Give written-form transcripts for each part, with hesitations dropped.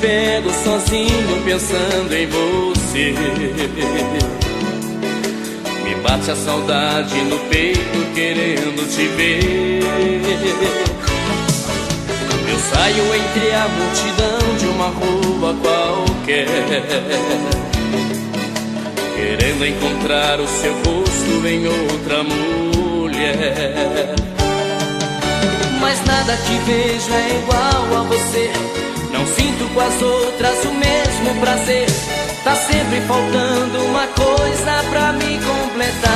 pego sozinho pensando em você. Me bate a saudade no peito querendo te ver. Eu saio entre a multidão de uma rua qualquer, querendo encontrar o seu rosto em outra mulher. Mas nada que vejo é igual a você. Não sinto com as outras o mesmo prazer. Tá sempre faltando uma coisa pra me completar.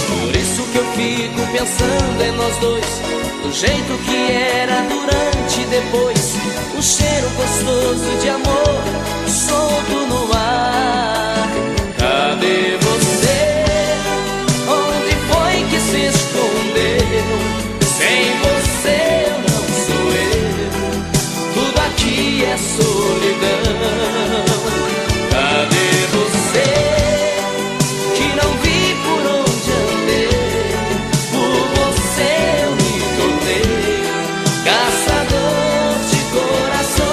Por isso que eu fico pensando em nós dois, do jeito que era durante e depois. Um cheiro gostoso de amor solto no ar. Cadê você? Onde foi que se escondeu? Sem você eu não sou eu. Tudo aqui é solidão. Cadê você? Que não vi por onde andei. Por você eu me tornei caçador de corações.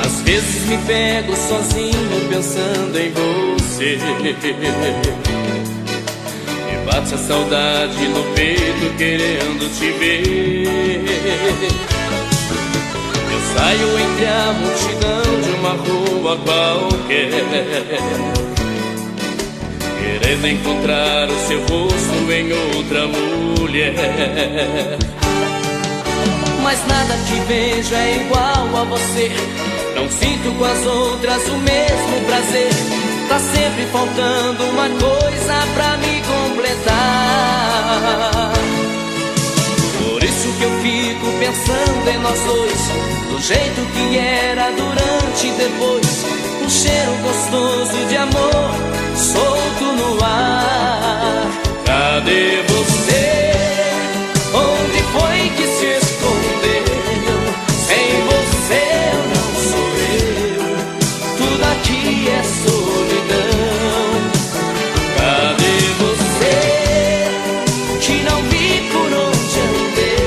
Às vezes me pego sozinho pensando em você. Me bate a saudade no peito querendo te ver. Eu saio entre a multidão de uma rua qualquer, querendo encontrar o seu rosto em outra mulher. Mas nada que vejo é igual a você. Não sinto com as outras o mesmo prazer. Tá sempre faltando uma coisa pra me completar. Por isso que eu fico pensando em nós dois, do jeito que era durante e depois. Um cheiro gostoso de amor solto no ar. Cadê você? Onde foi que se escondeu? Sem você eu não sou eu. Tudo aqui é solidão. Cadê você? Que não vi por onde andei.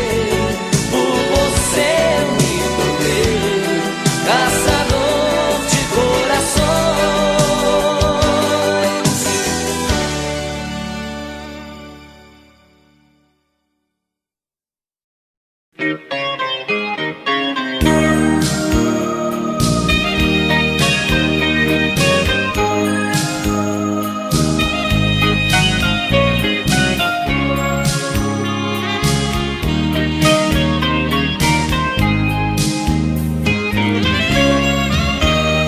Por você eu me tornei caçador de corações.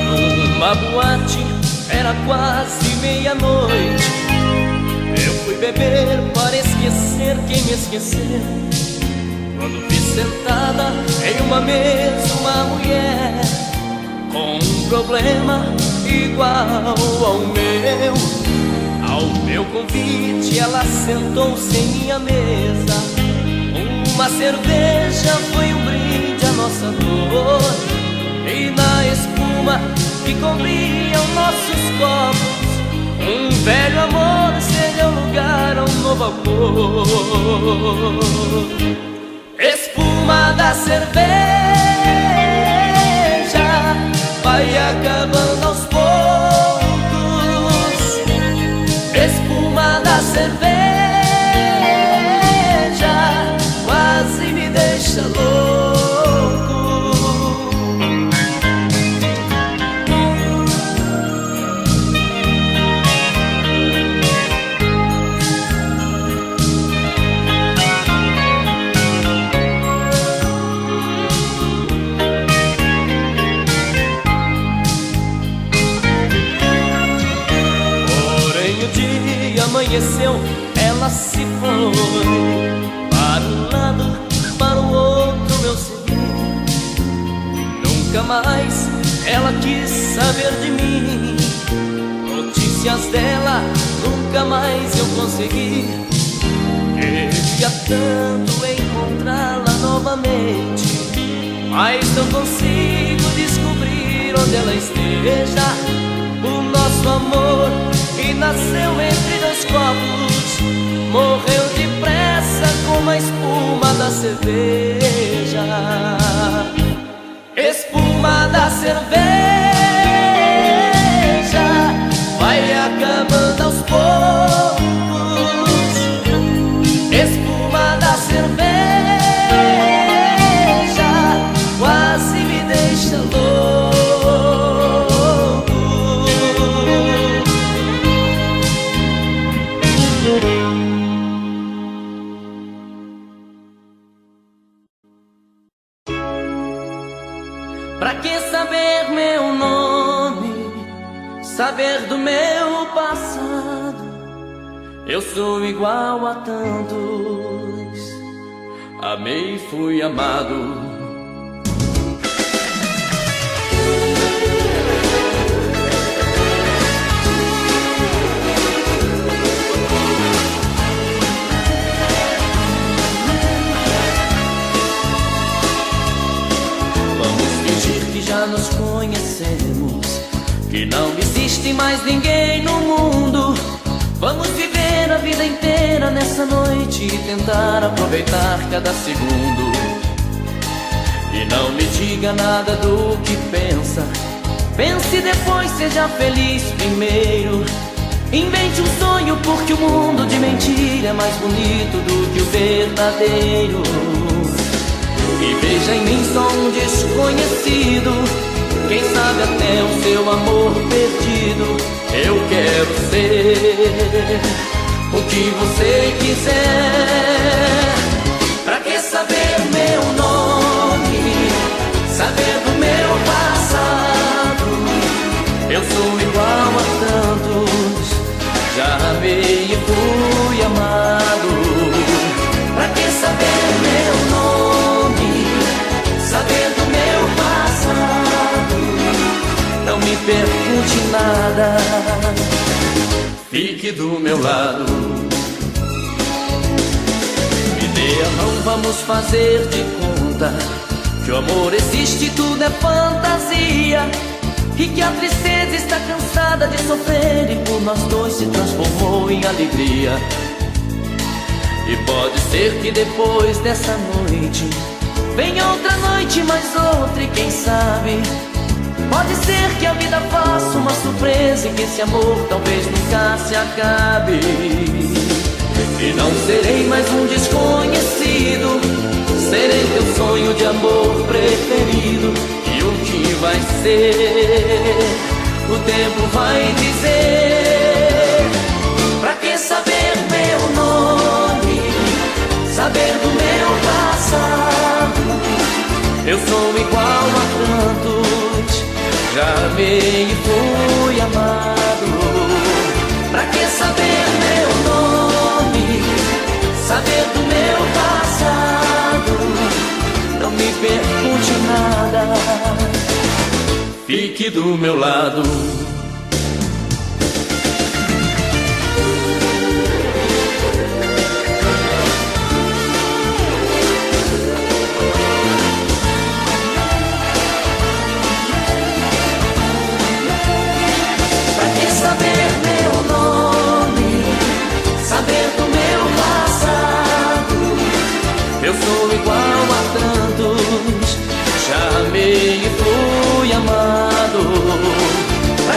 Numa boate, era quase meia-noite. Eu fui beber para esquecer quem me esqueceu. Quando vi sentada em uma mesa uma mulher com um problema igual ao meu. Ao meu convite ela sentou-se em minha mesa. Uma cerveja foi um brinde à nossa dor. E na espuma que cobriam nossos copos, um velho amor cedeu lugar a um novo amor. Espuma da cerveja vai acabando aos poucos. Espuma da cerveja quase me deixa louco. Amanheceu, ela se foi para um lado, para o outro, mais ela quis saber de mim. Notícias dela nunca mais eu consegui. Queria tanto encontrá-la novamente, mas não consigo descobrir onde ela esteja. O nosso amor, que nasceu entre dois copos, morreu depressa como a espuma da cerveja. Espuma da cerveja vai acabando aos poucos. Espuma da cerveja quase me deixa louco. Pra que saber meu nome, saber do meu passado? Eu sou igual a tantos, amei e fui amado. Já nos conhecemos, que não existe mais ninguém no mundo. Vamos viver a vida inteira nessa noite e tentar aproveitar cada segundo. E não me diga nada do que pensa, pense depois, seja feliz primeiro. Invente um sonho, porque o mundo de mentira é mais bonito do que o verdadeiro. E veja em mim só um desconhecido, quem sabe até o seu amor perdido. Eu quero ser o que você quiser. Pra que saber meu nome, saber do meu passado? Eu sou igual a tantos, já amei e fui amado. Pra que saber meu nome, saber do meu passado? Não me pergunte nada, fique do meu lado. Me dê a mão, vamos fazer de conta que o amor existe, tudo é fantasia, e que a tristeza está cansada de sofrer e por nós dois se transformou em alegria. E pode ser que depois dessa noite venha outra noite, mais outra, e quem sabe pode ser que a vida faça uma surpresa e que esse amor talvez nunca se acabe. E não serei mais um desconhecido, serei teu sonho de amor preferido. E o que vai ser, o tempo vai dizer. Pra que saber meu nome, saber do meu passado? Eu sou igual a tantos, já amei e fui amado. Pra que saber meu nome, saber do meu passado? Não me pergunte nada, fique do meu lado. Saber meu nome, saber do meu passado. Eu sou igual a tantos, já amei e fui amado. Pra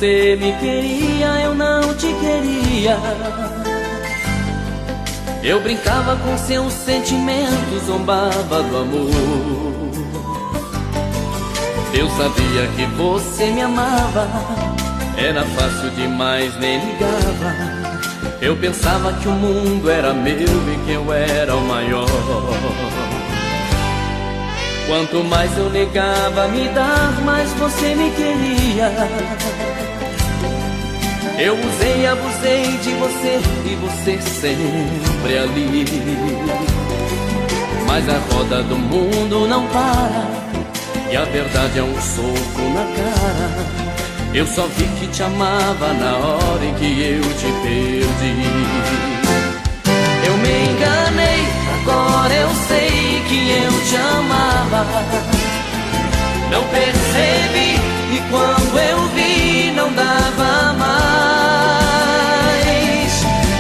você me queria, eu não te queria. Eu brincava com seus sentimentos, zombava do amor. Eu sabia que você me amava, era fácil demais, nem ligava. Eu pensava que o mundo era meu e que eu era o maior. Quanto mais eu negava me dar, mais você me queria. Eu usei e abusei de você e você sempre ali. Mas a roda do mundo não para e a verdade é um soco na cara. Eu só vi que te amava na hora em que eu te perdi. Eu me enganei, agora eu sei que eu te amava. Não percebi e quando eu vi não dava mais.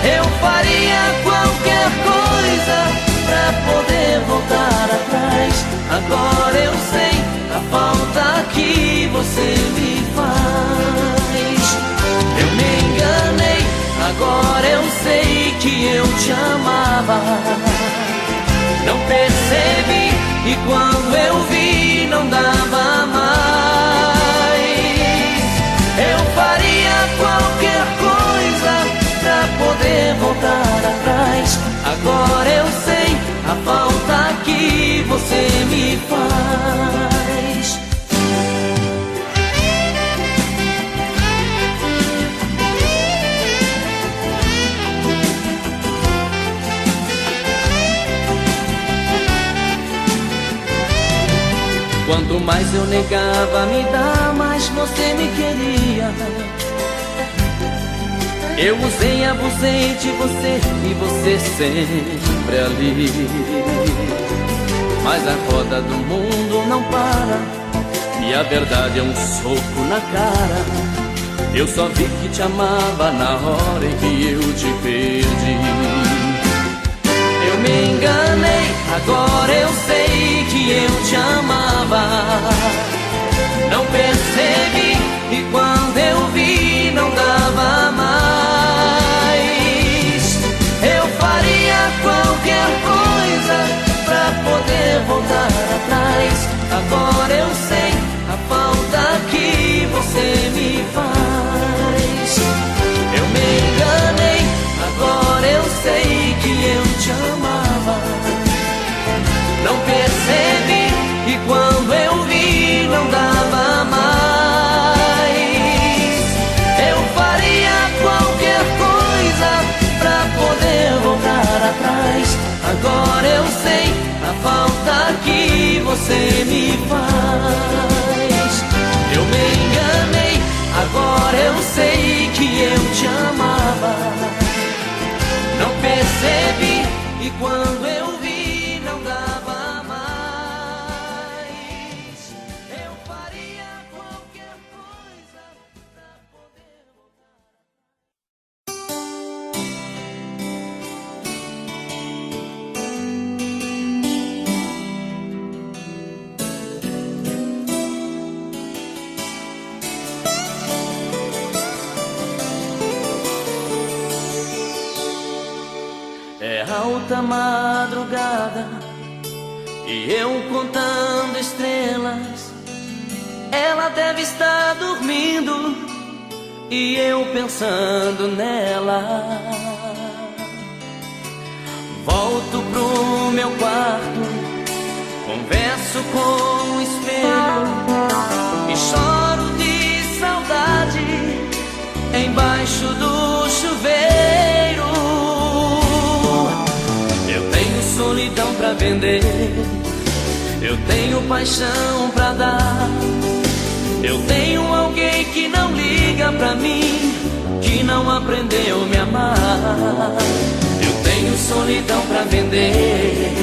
Eu faria qualquer coisa pra poder voltar atrás. Agora eu sei a falta que você me faz. Eu me enganei, agora eu sei que eu te amava. Não percebi e quando eu vi não dava mais. Eu faria qualquer coisa pra poder voltar atrás. Agora eu sei a falta que você me faz. Quanto mais eu negava me dar, mais você me queria. Eu usei e abusei de você e você sempre ali. Mas a roda do mundo não para e a verdade é um soco na cara. Eu só vi que te amava na hora em que eu te perdi. Eu me enganei, agora eu sei que eu te amava. Não percebi e quando eu vi não dava mais. Eu faria qualquer coisa pra poder voltar atrás. Agora eu sei a falta que você me faz. Eu me enganei, agora eu sei que eu te amava. Não percebi e quando eu vi não dava mais. Eu faria qualquer coisa pra poder voltar atrás. Agora eu sei a falta que você me faz. Eu me enganei, agora eu sei que eu te amava. Não percebi e quando eu vi não dava mais. Eu faria qualquer coisa pra poder voltar. É alta madrugada e eu contando estrelas. Ela deve estar dormindo e eu pensando nela. Volto pro meu quarto, converso com o espelho e choro de saudade embaixo do chuveiro. Eu tenho solidão pra vender, eu tenho paixão pra dar. Eu tenho alguém que não liga pra mim, que não aprendeu a me amar. Eu tenho solidão pra vender,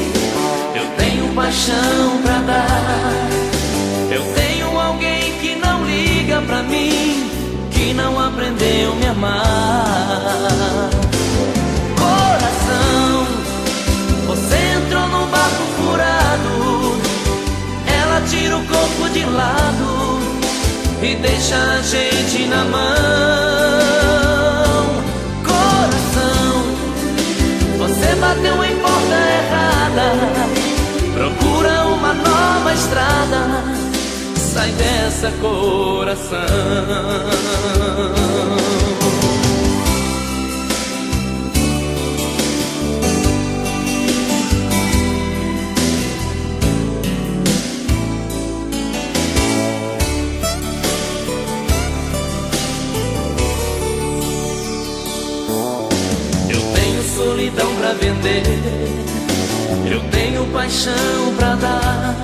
eu tenho paixão pra dar. Eu tenho alguém que não liga pra mim, que não aprendeu a me amar. Coração, você entrou num barco furado. Ela tira o corpo de lado e e deixa a gente na mão. Coração, você bateu em porta errada, procura uma nova estrada, sai dessa, coração. Solidão pra vender, eu tenho paixão pra dar.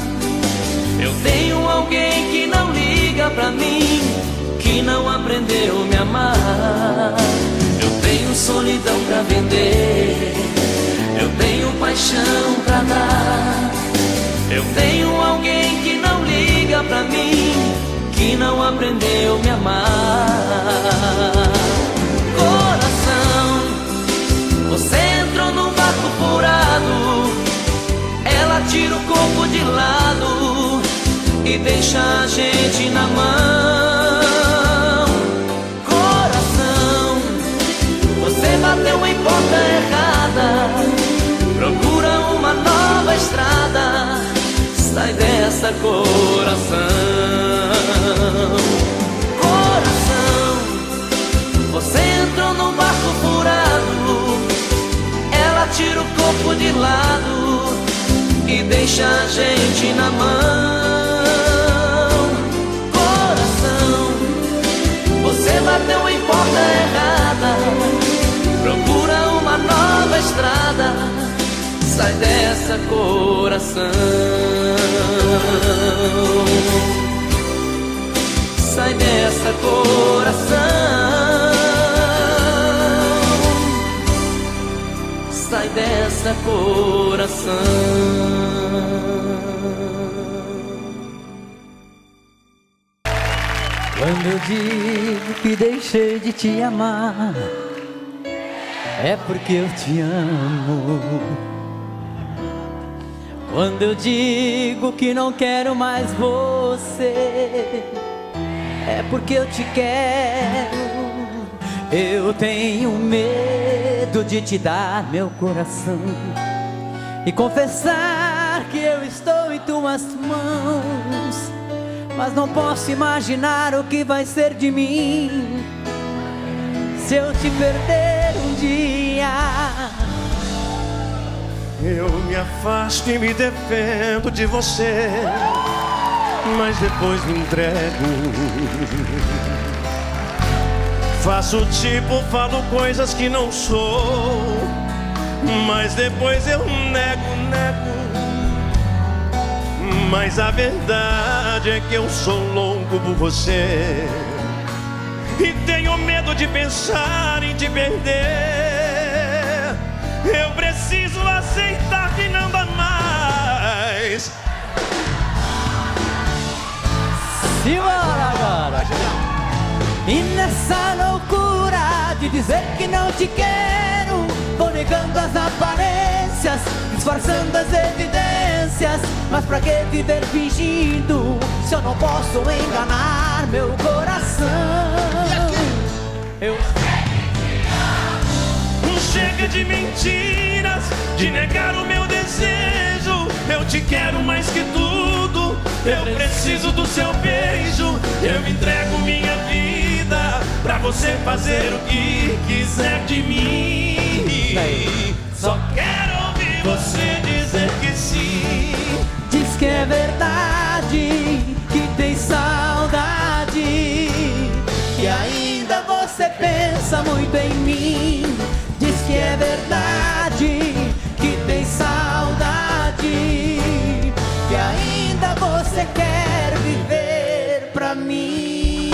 Eu tenho alguém que não liga pra mim, que não aprendeu a me amar. Eu tenho solidão pra vender, eu tenho paixão pra dar. Eu tenho alguém que não liga pra mim, que não aprendeu a me amar. Coração, você entrou num barco furado, ela tira o corpo de lado e deixa a gente na mão. Coração, você bateu em porta errada, procura uma nova estrada, sai dessa, coração. Coração, você entrou num barco furado, ela tira o corpo de lado e deixa a gente na mão. Coração, você bateu em porta errada, procura uma nova estrada, sai dessa, coração. Sai dessa, coração. Sai dessa, coração. Quando eu digo que deixei de te amar, é porque eu te amo. Quando eu digo que não quero mais você, é porque eu te quero. Eu tenho medo de te dar meu coração e confessar que eu estou em tuas mãos, mas não posso imaginar o que vai ser de mim se eu te perder um dia. Eu me afasto e me defendo de você, mas depois me entrego. Faço tipo, falo coisas que não sou, mas depois eu nego. Mas a verdade é que eu sou louco por você e tenho medo de pensar em te perder. Eu preciso aceitar que não dá mais. Simbora agora! E nessa loucura de dizer que não te quero, vou negando as aparências, disfarçando as evidências. Mas pra que viver fingindo, se eu não posso enganar meu coração? Eu chega de mentiras, de negar o meu desejo. Eu te quero mais que tudo, eu preciso do seu beijo. Eu entrego minha vida pra você fazer o que quiser de mim. Só quero ouvir você dizer que sim. diz que é verdade, que tem saudade, que ainda você pensa muito em mim. Diz que é verdade, que tem saudade, que ainda você quer viver pra mim.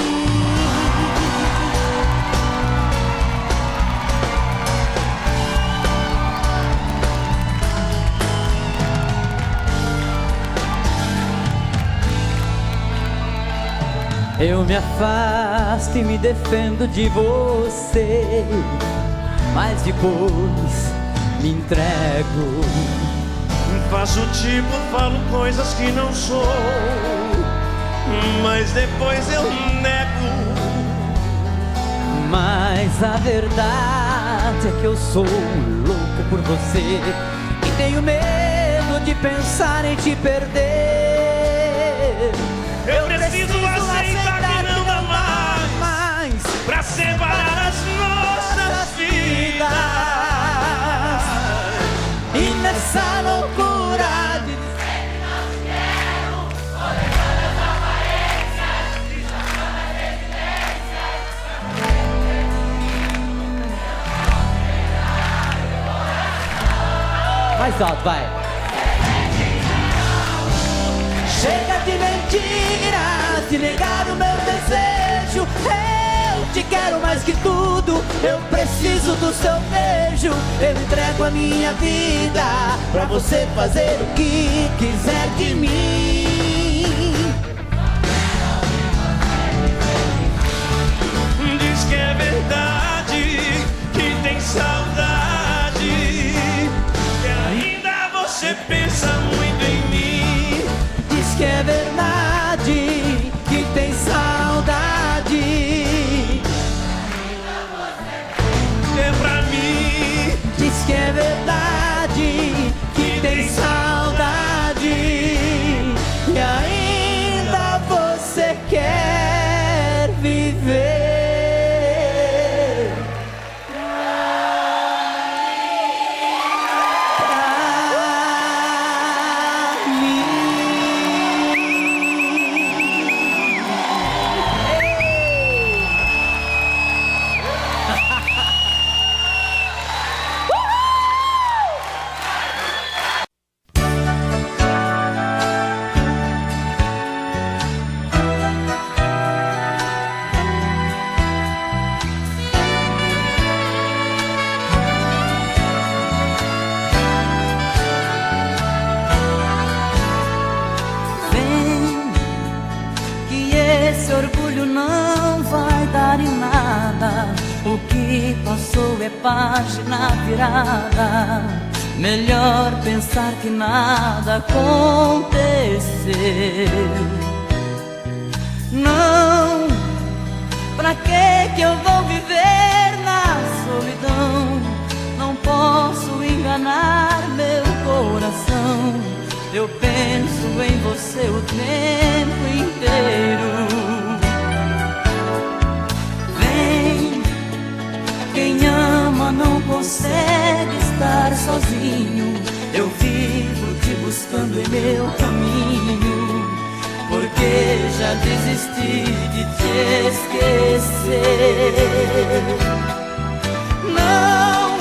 Eu me afasto e me defendo de você, mas depois me entrego. Faço tipo, falo coisas que não sou, mas depois eu nego. Mas a verdade é que eu sou louco por você e tenho medo de pensar em te perder. Eu preciso aceitar que não dá mais pra separar as nossas vidas. E nessa loucura de dizer que não te quero, olha todas as aparências, desmontando as evidências. Mais alto, vai. Chega de mentiras, de negar o meu desejo. Eu te quero mais que tudo, eu preciso do seu beijo. Eu entrego a minha vida pra você fazer o que quiser de mim. Diz que é verdade, que tem saudade, que ainda você pensa muito em mim. Diz que é verdade, que tem saudade. É pra mim. Diz que é verdade, que tem saudade. E ainda você quer viver. Esse orgulho não vai dar em nada. O que passou é página virada. Melhor pensar que nada aconteceu. Não, pra que eu vou viver na solidão? Não posso enganar meu coração. Eu penso em você o tempo inteiro. Vem, quem ama não consegue estar sozinho. Eu vivo te buscando em meu caminho, porque já desisti de te esquecer. Não,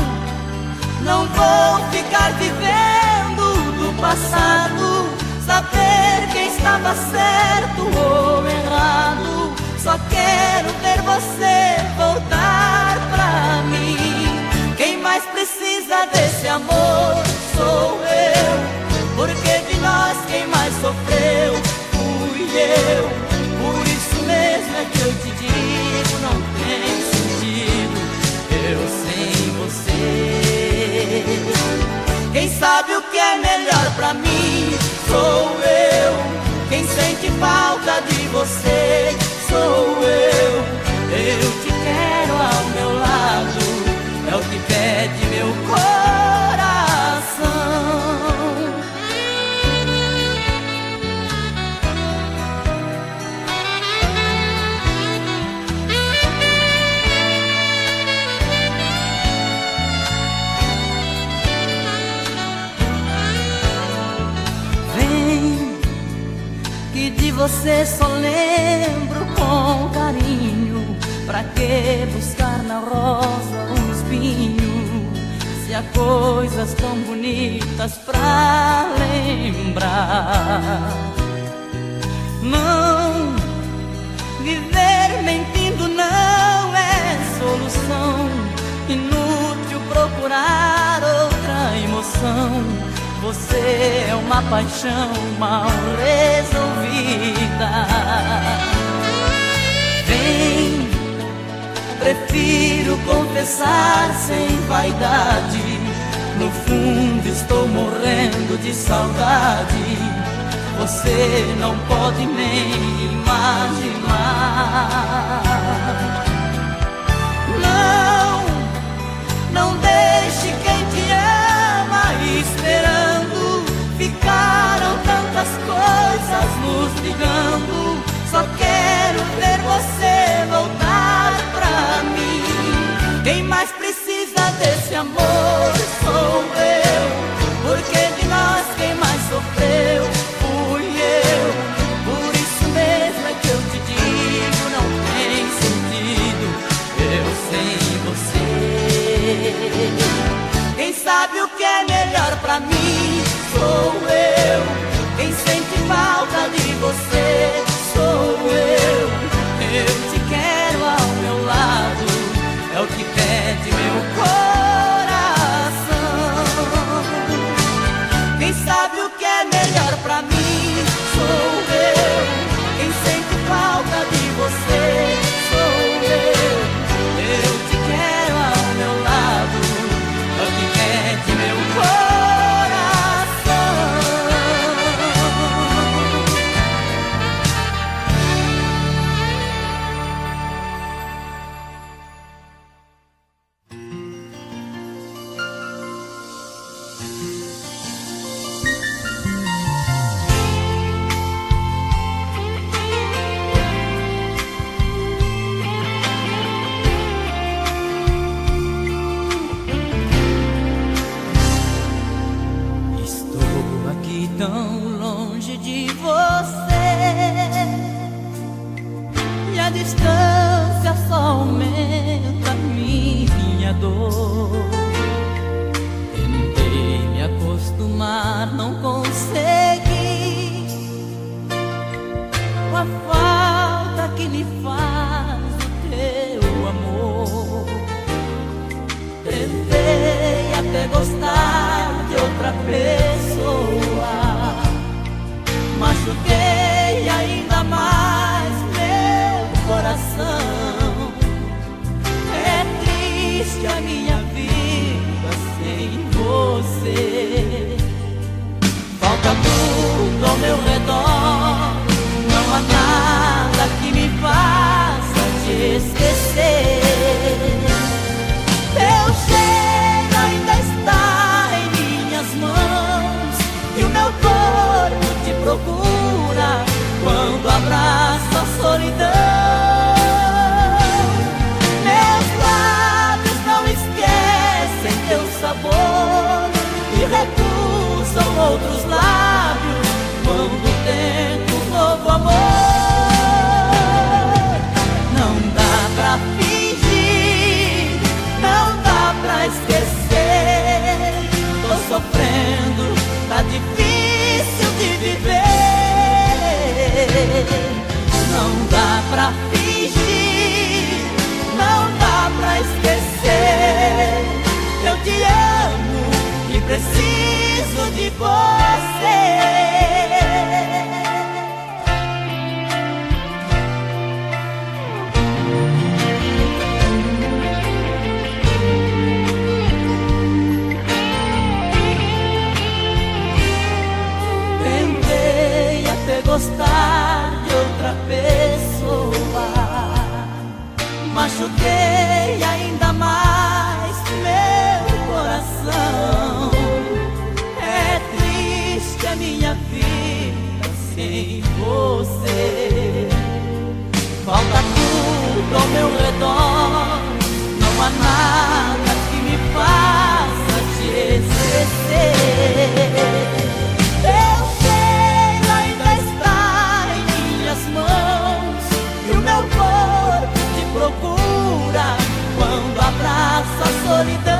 não vou ficar vivendo do passado, saber quem estava certo ou errado. Só quero ver você voltar pra mim. Quem mais precisa desse amor sou eu, porque de nós quem mais sofreu fui eu. Por isso mesmo é que eu te digo, não tem sentido eu sem você. Quem sabe o que é melhor pra mim sou eu. Quem sente falta de você sou eu. Eu te quero ao meu lado, é o que pede meu coração. Vem, que de você só lembro com carinho. Pra que buscar na rosa um espinho, se há coisas tão bonitas pra lembrar? Não, viver mentindo não é solução. Inútil procurar outra emoção. Você é uma paixão mal resolvida. Vem, prefiro confessar sem vaidade. No fundo estou morrendo de saudade. você não pode nem imaginar. Não deixe quem te ama esperando. Ficaram tantas coisas nos ligando. Só quero ver você voltar pra mim. Quem mais precisa desse amor sou eu. Porque de nós quem mais sofreu fui eu. Por isso mesmo é que eu te digo, não tem sentido eu sem você. Quem sabe o que é melhor pra mim sou eu. Quem sente falta de você sou eu. Eu te quero ao meu lado, é o que pede meu coração. Quem sabe o que é melhor pra mim sou eu. Quem sente falta de você sou eu. Eu te quero ao meu lado, é o que pede meu coração. Tão longe de você, e a distância só aumenta minha dor. Tentei me acostumar, não consegui, com a falta que me faz o teu amor. Tentei até gostar de outra pessoa, machuquei ainda mais meu coração. É triste a minha vida sem você. Falta tudo ao meu redor, não há nada que me faça te esquecer. Teu cheiro ainda está em minhas mãos, e o meu corpo te procura quando abraço a solidão. Meus lábios não esquecem teu sabor e recusam outros lábios quando tento um novo amor. Não dá pra fingir, não dá pra esquecer. Tô sofrendo, tá difícil de viver. Não dá pra fingir, não dá pra esquecer. Eu te amo e preciso de você. Gostar de outra pessoa, machuquei ainda mais meu coração. É triste a minha vida sem você. Falta tudo ao meu redor, não há nada que me faça te esquecer. Procura quando abraça a solidão.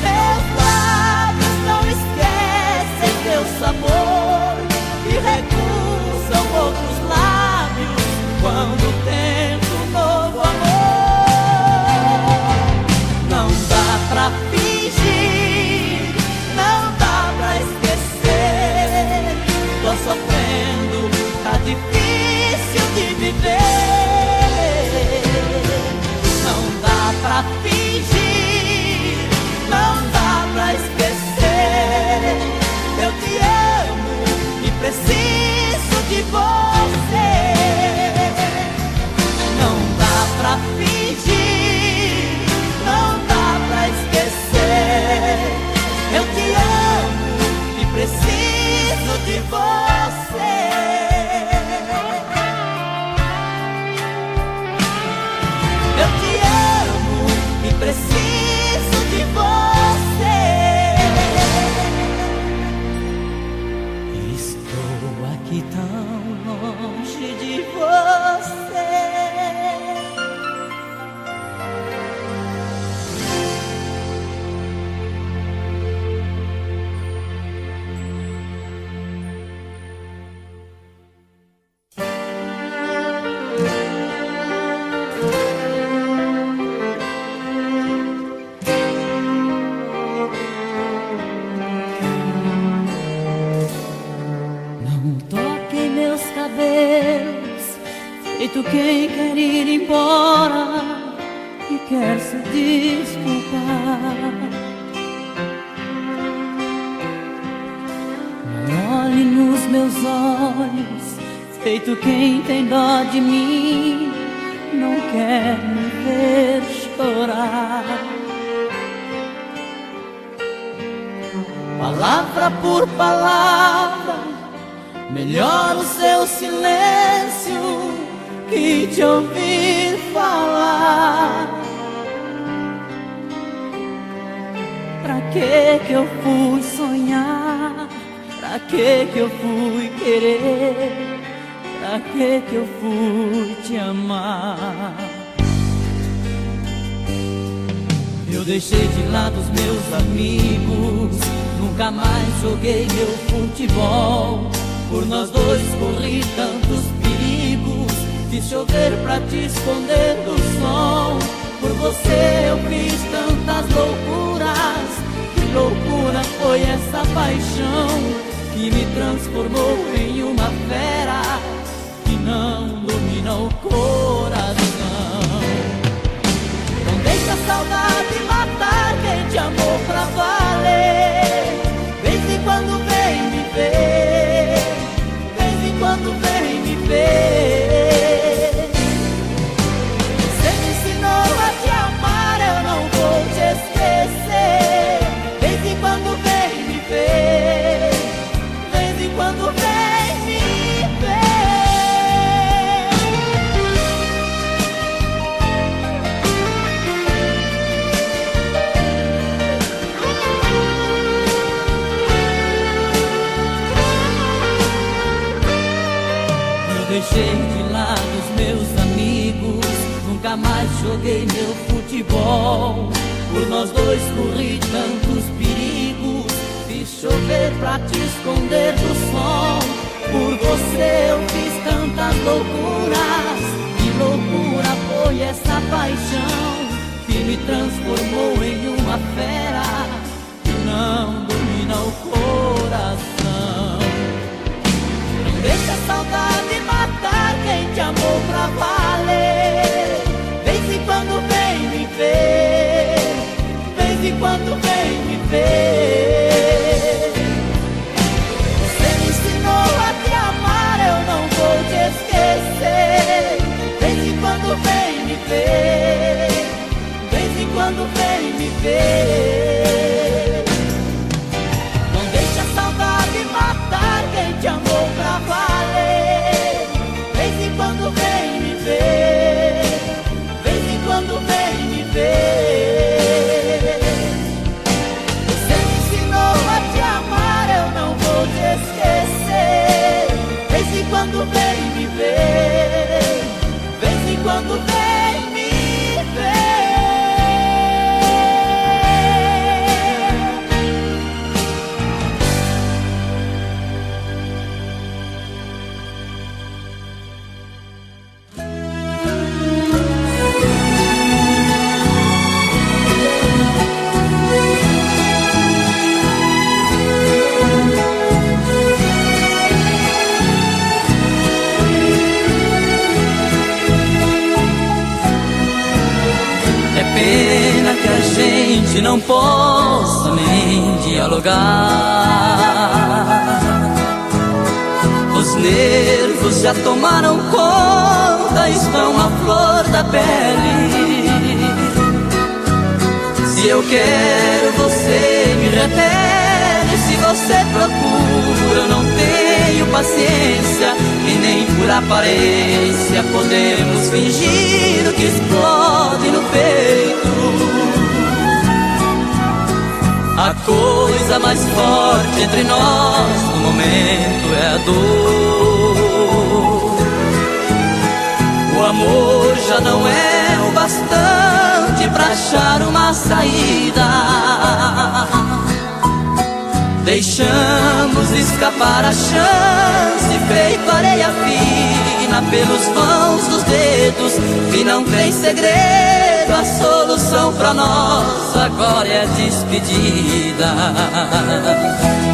Meus lábios não esquecem teu sabor e recusam outros lábios quando tento um novo amor. Não dá pra fingir, não dá pra esquecer. Tô sofrendo, tá difícil de viver. Não dá pra fingir, não dá pra esquecer. Eu te amo. desculpar. Não olhe nos meus olhos, feito quem tem dó de mim, não quer me ver chorar. Palavra por palavra, melhor o seu silêncio que te ouvir falar. Pra que eu fui sonhar? Pra que eu fui querer? Pra que eu fui te amar? Eu deixei de lado os meus amigos, nunca mais joguei meu futebol. Por nós dois corri tantos perigos, fiz chover pra te esconder do sol. Por você eu fiz tantas loucuras. Que loucura foi essa paixão que me transformou em uma fera que não domina o coração. Não deixa a saudade matar quem te amou pra valer. Vez em quando vem me ver, vez em quando vem me ver. Você me ensinou a te amar, eu não vou te esquecer. Vez em quando vem me ver, vez em quando vem me ver. Eu deixei de lado os meus amigos, nunca mais joguei meu futebol. Por nós dois corri tantos perigos, fiz chover pra te esconder do sol. Por você eu fiz tantas loucuras. Que loucura foi essa paixão que me transformou em uma fera que não domina o coração. Não deixa a saudade matar quem te amou pra valer. Vez em quando vem me ver, vez em quando vem me ver. Você me ensinou a te amar, eu não vou te esquecer. Vez em quando vem me ver, vez em quando vem me ver. Não deixa a saudade matar quem te amou pra valer. Vez em quando vem me ver, vez em quando vem me ver. Você me ensinou a te amar, eu não vou te esquecer. Vez em quando vem me ver, vez em quando vem me ver. Pena que a gente não possa nem dialogar. Os nervos já tomaram conta, estão à flor da pele. Se eu quero, você me repele. Se você procura, eu não tenho paciência. E nem por aparência podemos fingir o que explode no peito. A coisa mais forte entre nós no momento é a dor. O amor já não é o bastante pra achar uma saída. Deixamos escapar a chance, feito areia fina pelos vãos dos dedos. E não tem segredo, a solução pra nós agora é a despedida.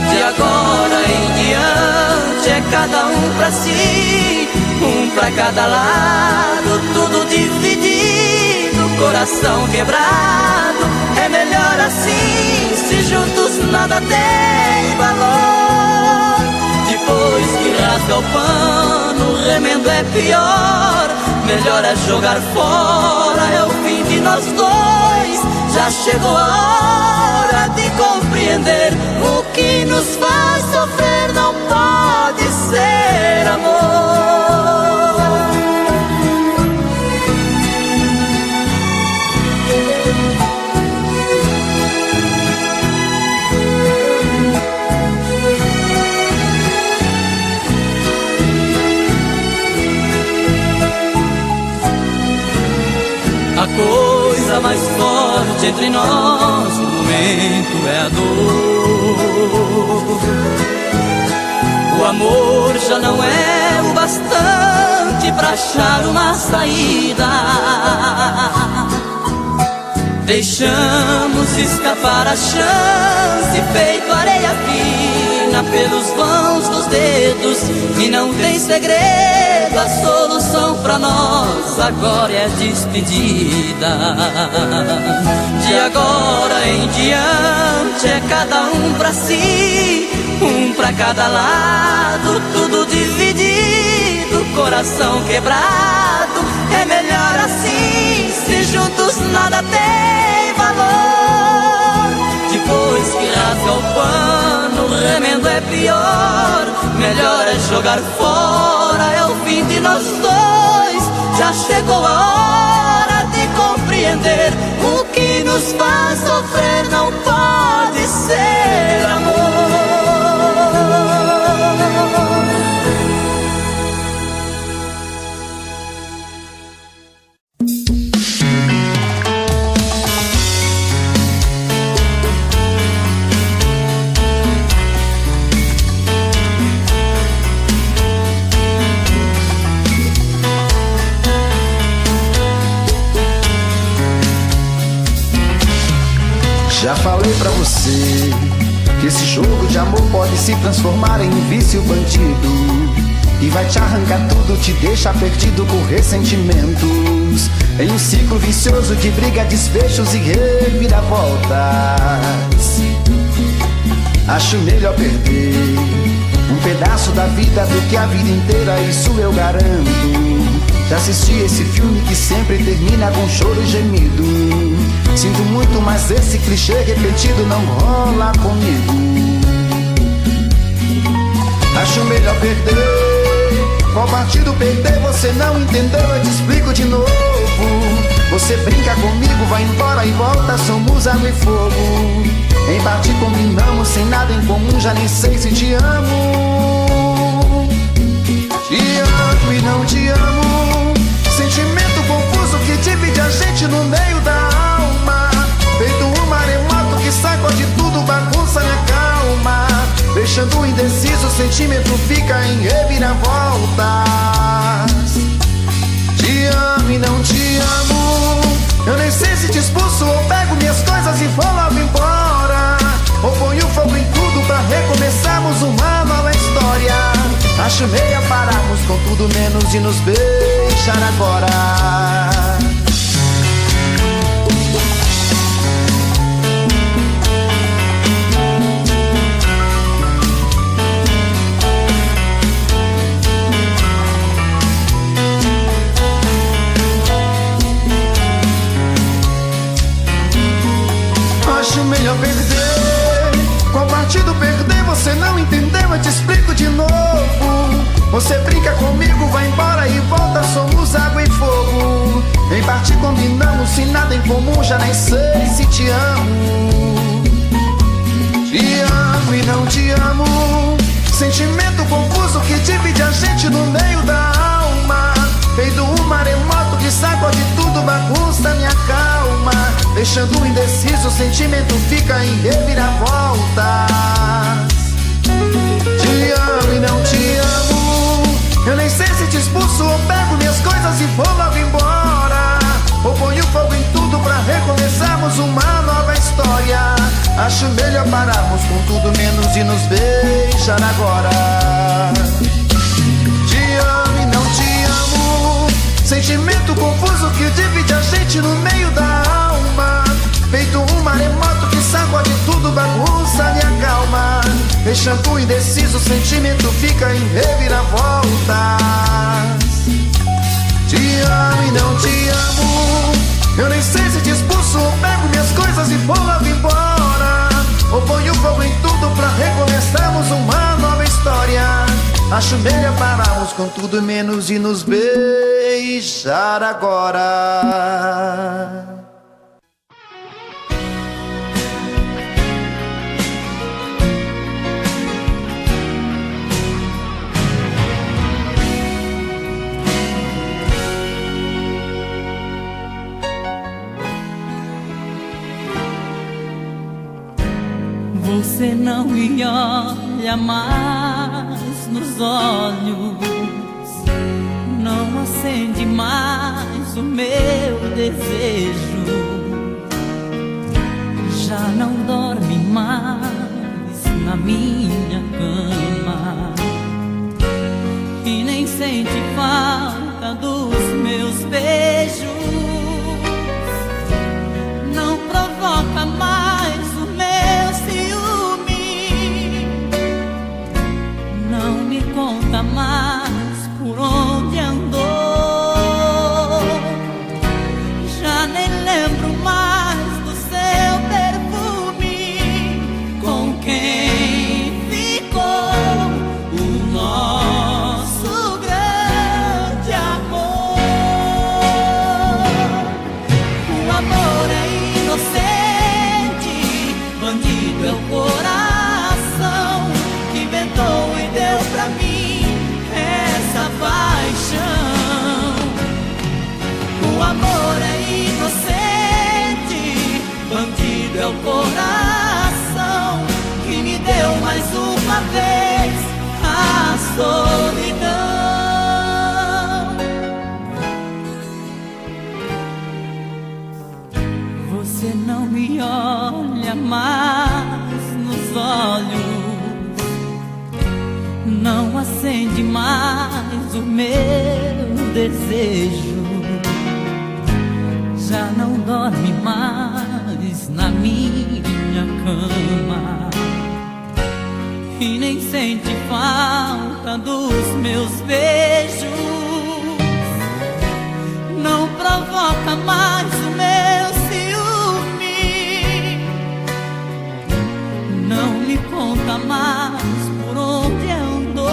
De agora em diante é cada um pra si, um pra cada lado, tudo dividido coração quebrado. É melhor assim, se juntos nada tem valor. Depois que rasga o pano, o remendo é pior. Melhor é jogar fora, é o fim de nós dois. Já chegou a hora de compreender: o que nos faz sofrer não pode ser amor. A coisa mais forte entre nós no momento é a dor. O amor já não é o bastante pra achar uma saída. Deixamos escapar a chance, feito areia fina pelos vãos dos dedos. E não tem segredo, a solução pra nós agora é a despedida. De agora em diante é cada um pra si, um pra cada lado, tudo dividido, coração quebrado. É melhor assim, se juntos nada tem valor. Depois que rasga o pano, o remendo é pior. Melhor é jogar fora, é o fim de nós dois. Já chegou a hora de compreender: o que nos faz sofrer não pode ser amor. Já falei pra você que esse jogo de amor pode se transformar em um vício bandido, e vai te arrancar tudo, te deixar perdido por ressentimentos, em um ciclo vicioso de briga, desfechos e reviravoltas. Acho melhor perder um pedaço da vida do que a vida inteira, isso eu garanto. Já assisti esse filme que sempre termina com choro e gemido. Sinto muito, mas esse clichê repetido não rola comigo. Acho melhor perder. Qual partido perder? Você não entendeu, eu te explico de novo. Você brinca comigo, vai embora e volta, somos água e fogo. Em parte combinamos, sem nada em comum, já nem sei se te amo. Te amo e não te amo. Sentimento confuso que divide a gente no meio da alma. Feito um maremoto que sacode tudo, bagunça minha calma. Deixando indeciso, o sentimento fica em reviravoltas. Te amo e não te amo. Eu nem sei se te expulso ou pego minhas coisas e vou logo embora, ou ponho fogo em tudo pra recomeçarmos uma nova história. Acho meia pararmos com tudo menos de nos beijar agora. Acho melhor perder. Qual partido perder? Você não entendeu, eu te explico de novo. Você brinca comigo, vai embora e volta, somos água e fogo. Em parte combinamos, sem nada em comum, já nem sei se te amo. Te amo e não te amo. Sentimento confuso que divide a gente no meio da alma. Feito um maremoto que sacode tudo, bagunça minha calma. Deixando indeciso, o sentimento fica em reviravoltas. Te amo e não te amo. Eu nem sei se te expulso ou pego minhas coisas e vou logo embora, ou ponho fogo em tudo pra recomeçarmos uma nova história. Acho melhor pararmos com tudo menos de nos beijar agora. Te amo e não te amo. sentimento confuso que divide a gente no meio da alma. Feito um maremoto que sacode tudo, bagunça e acalma. Deixando indeciso, o sentimento fica em reviravoltas. Te amo e não te amo. Eu nem sei se te expulso ou pego minhas coisas e vou logo embora. Ou ponho fogo em tudo pra recomeçarmos uma nova história. Acho melhor pararmos com tudo menos de nos beijar agora. Você não me olha mais nos olhos, não acende mais o meu desejo, já não dorme mais na minha cama e nem sente falta dos meus beijos, não provoca mais o meu ciúme, não me conta mais por onde andou, já nem lembro mais do seu perfume, com quem ficou o nosso grande amor. O amor é inocente, bandido é o coração que inventou e deu pra mim essa paixão. O amor é inocente, bandido é o coração que me deu mais uma vez a solidão. Você não me olha mais nos olhos, não acende mais o meu desejo, já não dorme mais na minha cama e nem sente falta dos meus beijos, não provoca mais o meu ciúme, não me conta mais por onde andou,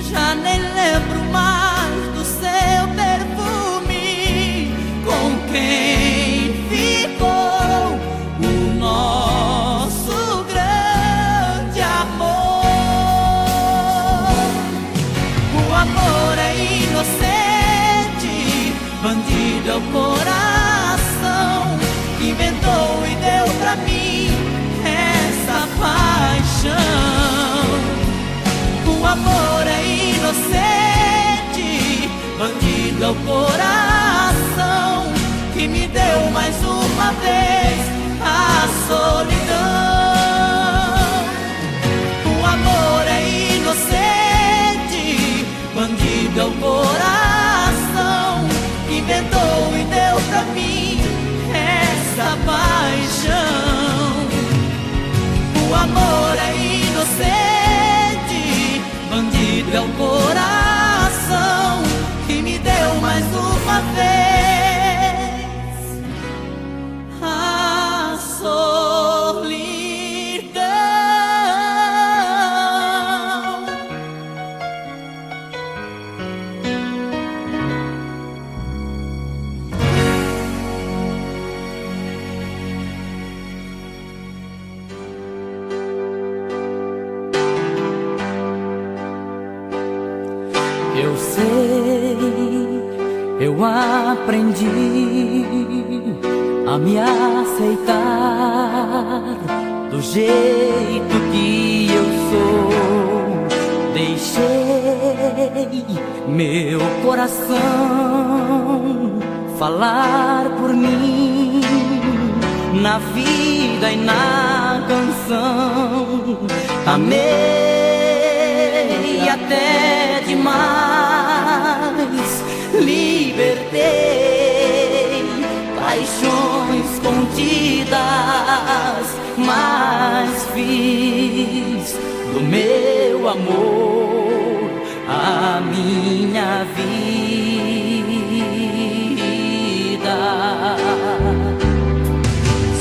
já nem lembro mais do seu perfume, com quem ficou o nosso grande amor. O amor é inocente, bandido é o coração que inventou e deu pra mim essa paixão. O amor é inocente, bandido é o coração que me deu mais uma vez a solidão. O amor é inocente, bandido é o coração que inventou e deu pra mim essa paixão. O amor é inocente, bandido é o coração que me deu mais uma vez a solidão. Eu sei, eu aprendi a me aceitar do jeito que eu sou. Deixei meu coração falar por mim na vida e na canção. Amei Amei até demais, libertei paixões contidas, mas fiz do meu amor a minha vida.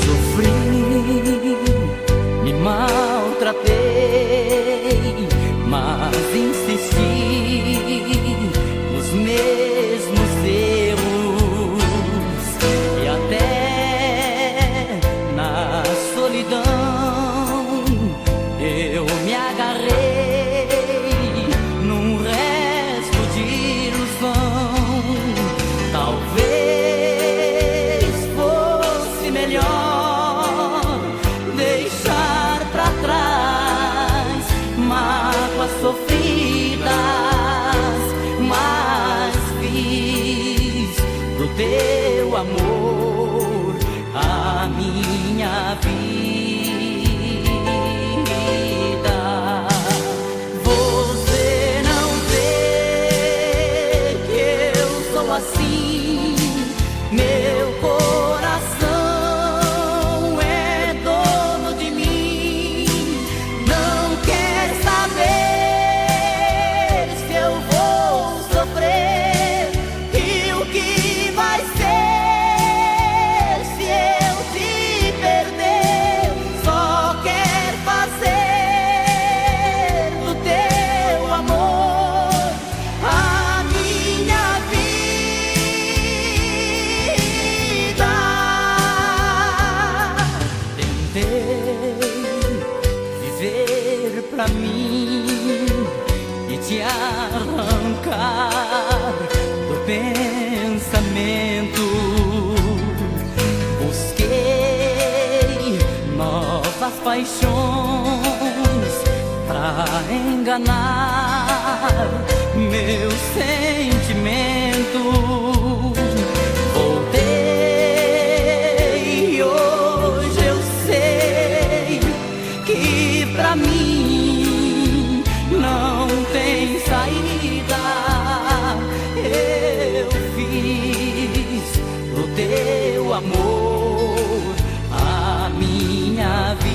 Sofri, me maltratei, mas insisti nos mesmos erros, e até na solidão eu me agarrei num resto de ilusão. Talvez fosse melhor deixar pra trás mágoas sofridas, mas fiz do teu amor a minha vida. Você não vê que eu sou assim, meu coração é dono de mim, não quer saber se eu vou sofrer e o que vai ser se eu te perder. Só quer fazer do teu amor a minha vida. Tentei viver pra mim e te arrancar do pensamento. Busquei novas paixões pra enganar meu sentimento. Voltei e hoje eu sei que pra mim não tem saída. Eu fiz do teu amor a minha vida.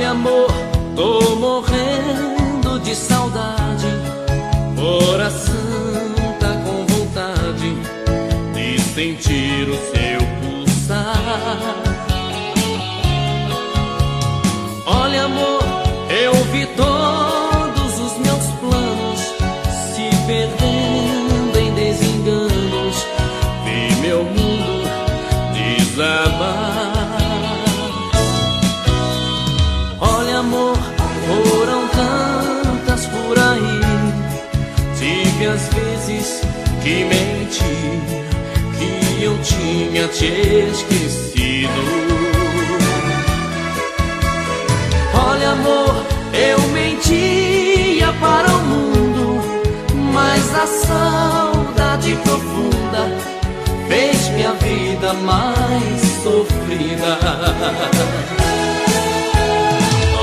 Olha, amor, tô morrendo de saudade, coração tá com vontade de sentir o seu pulsar. Olha, amor, eu vi todos os meus planos se perdendo em desenganos, vi meu mundo desabar. Olha, amor, foram tantas por aí, tive as vezes que menti, que eu tinha te esquecido. Olha, amor, eu mentia para o mundo, mas a saudade profunda fez minha vida mais sofrida.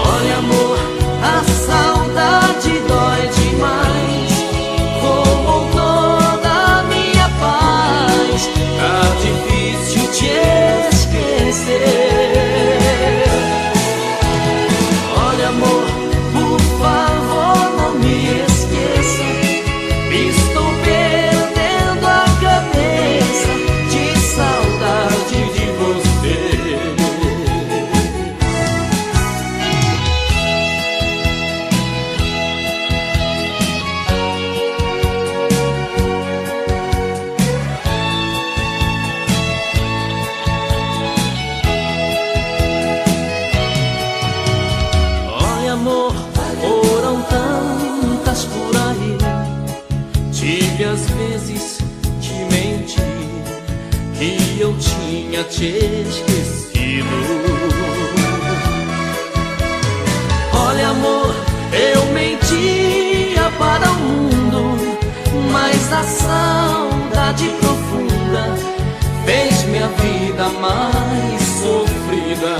Olha, amor, a saudade dói demais, roubou toda a minha paz, tá difícil te esquecer. Olha, amor, por favor, não me esqueça, estou perdendo a cabeça de saudade de você. Olha, amor, foram tantas por aí, tive as vezes que menti, que eu tinha te esquecido. Olha, amor, eu mentia para o mundo, mas a saudade profunda fez minha vida mais sofrida.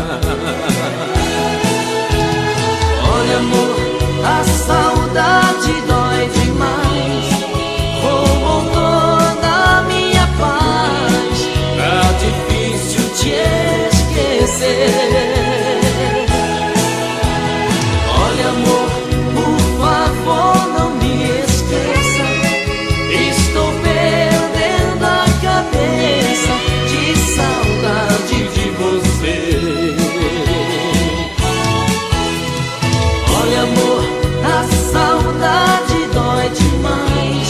Olha, amor, a saudade dói demais, roubou toda a minha paz, tá difícil te esquecer. Olha, amor, por favor, não me esqueça, estou perdendo a cabeça de saudade de você. Olha, amor, a saudade dói demais,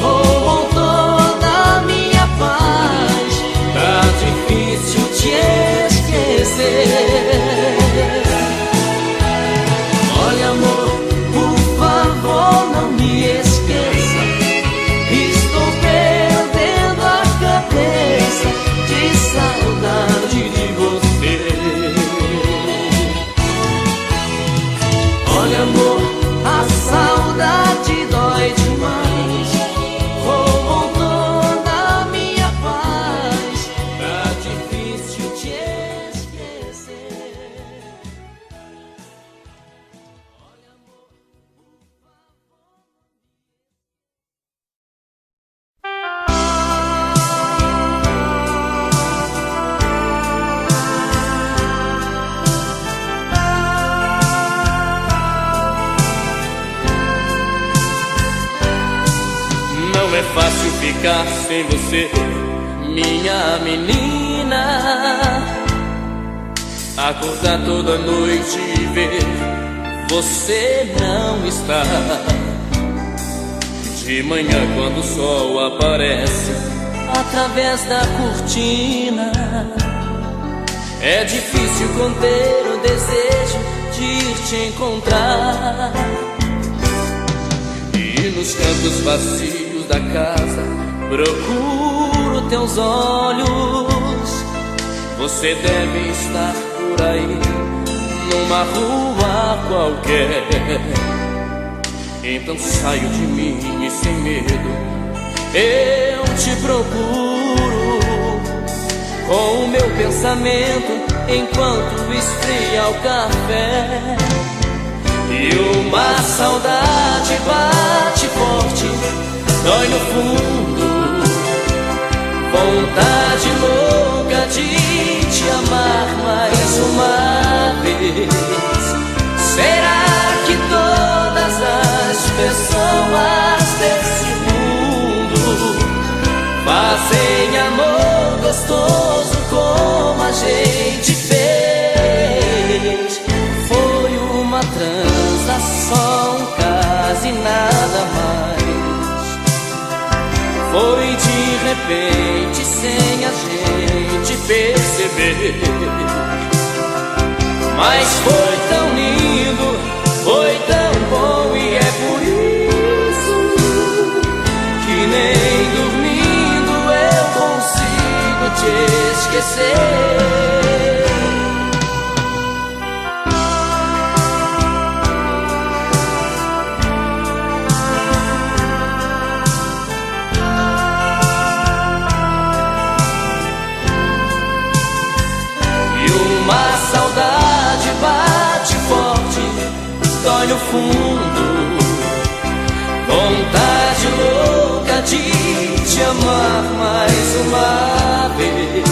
roubou toda a minha paz, tá difícil te esquecer. Olha, amor, por favor, não me esqueça, estou perdendo a cabeça de saudade de você. Olha, amor, a saudade dói demais, roubou toda a minha paz, tá difícil te esquecer. Não é fácil ficar sem você, minha menina. Acordar toda noite e ver você não está. De manhã quando o sol aparece através da cortina, é difícil conter o desejo de ir te encontrar. E nos cantos vazios da casa procuro teus olhos. Você deve estar por aí, numa rua qualquer. Então saio de mim e sem medo eu te procuro, com o meu pensamento enquanto esfria o café. E uma saudade bate forte, dói no fundo, vontade louca de te amar mais uma vez. Foi de repente, sem a gente perceber. Mas foi tão lindo, foi tão bom, e é por isso que nem dormindo eu consigo te esquecer. Uma saudade bate forte, dói no fundo. Vontade louca de te amar mais uma vez.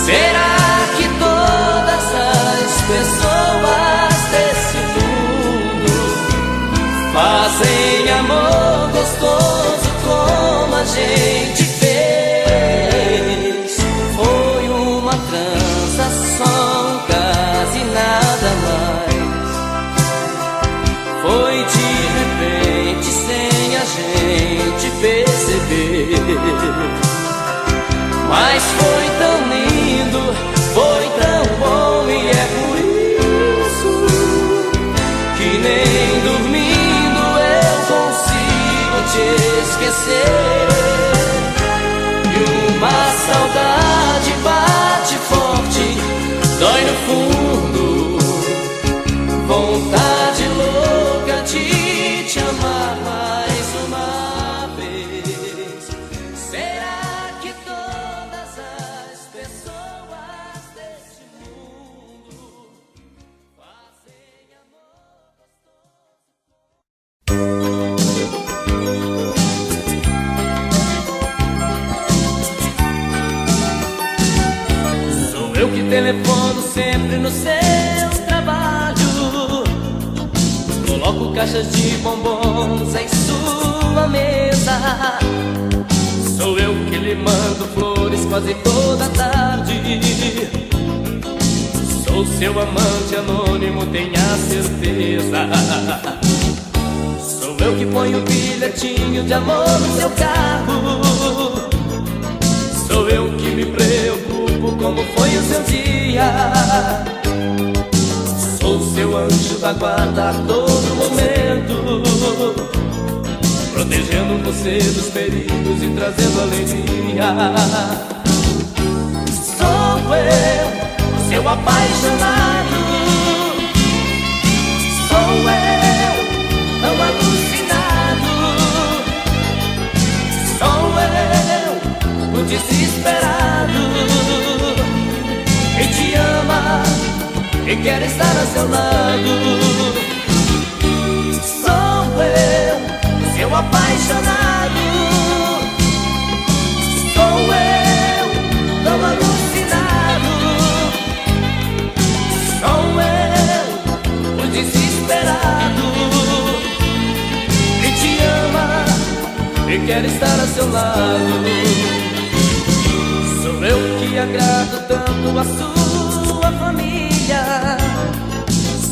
Será que todas as pessoas desse mundo fazem amor gostoso como a gente fez? Foi uma transação, quase nada mais. Foi de repente, sem a gente perceber. Mas foi tão lindo, foi tão bom, e é por isso que nem dormindo eu consigo te esquecer. E uma saudade bate forte, dói no fundo. Vontade louca de te amar mais uma vez. Será que todas as pessoas deste mundo fazem amor gostoso? Sou eu que telefono sempre no seu trabalho. Coloco caixas de bombons em sua mesa. Sou eu que lhe mando flores quase toda tarde. Sou seu amante anônimo, tenha certeza. Sou eu que ponho bilhetinho de amor no seu carro. Sou eu que me preocupo como foi o seu dia. Sou seu anjo da guarda a todo momento, protegendo você dos perigos e trazendo alegria. Sou eu, seu apaixonado. Sou eu, tão alucinado. Sou eu, o desesperado, que te ama e quero estar a seu lado. Sou eu, seu apaixonado. Sou eu, tão alucinado. Sou eu, o desesperado, que te ama e quero estar a seu lado. Sou eu que agrado tanto a sua família.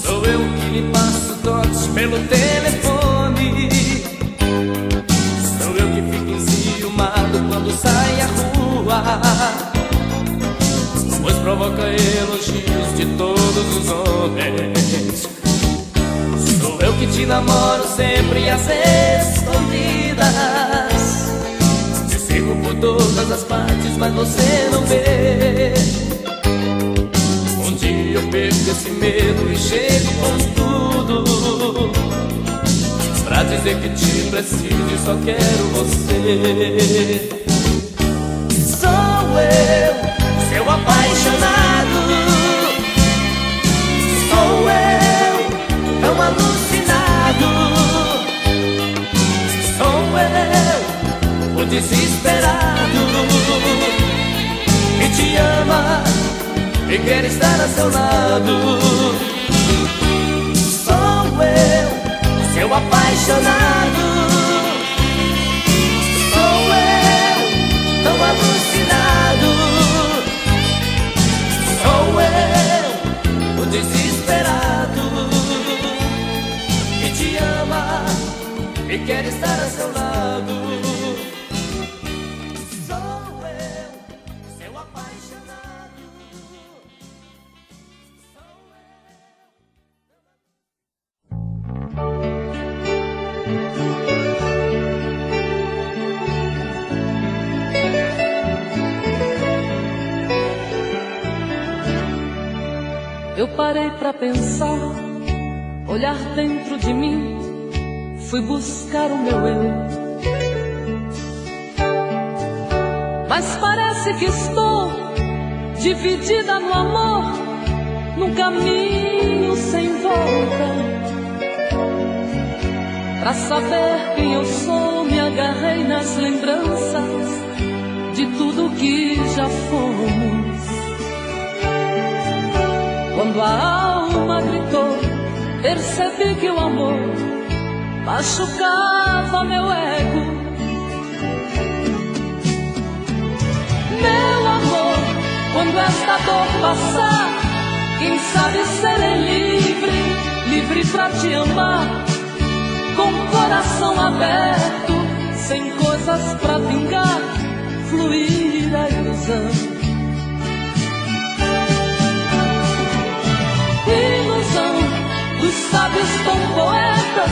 Sou eu que lhe passo toques pelo telefone. Sou eu que fico enciumado quando sai à rua, pois provoca elogios de todos os homens. Sou eu que te namoro sempre às escondidas. Te sigo por todas as partes, mas você não vê. Um dia eu perco esse medo e chego com tudo pra dizer que te preciso e só quero você. Sou eu, seu apaixonado. Sou eu, tão alucinado. Sou eu, o desesperado, que te ama e quer estar a seu lado. Sou eu, seu apaixonado. Sou eu, tão alucinado. Sou eu, o desesperado, que te ama e quer estar a seu lado. parei pra pensar, olhar dentro de mim, fui buscar o meu eu. Mas parece que estou dividida no amor, num caminho sem volta. Pra saber quem eu sou, me agarrei nas lembranças de tudo que já fomos. Quando a alma gritou, percebi que o amor machucava meu ego. Meu amor, quando esta dor passar, quem sabe serei livre, livre pra te amar, com o coração aberto, sem coisas pra vingar, fluir a ilusão. Ilusão dos sábios tão poetas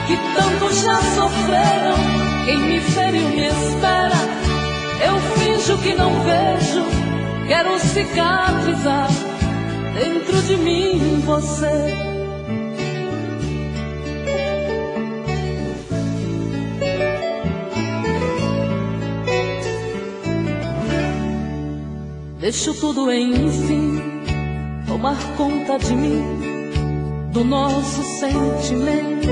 que tanto já sofreram. Quem me feriu me espera, eu finjo que não vejo, quero cicatrizar dentro de mim você. Deixo tudo enfim tomar conta de mim, do nosso sentimento.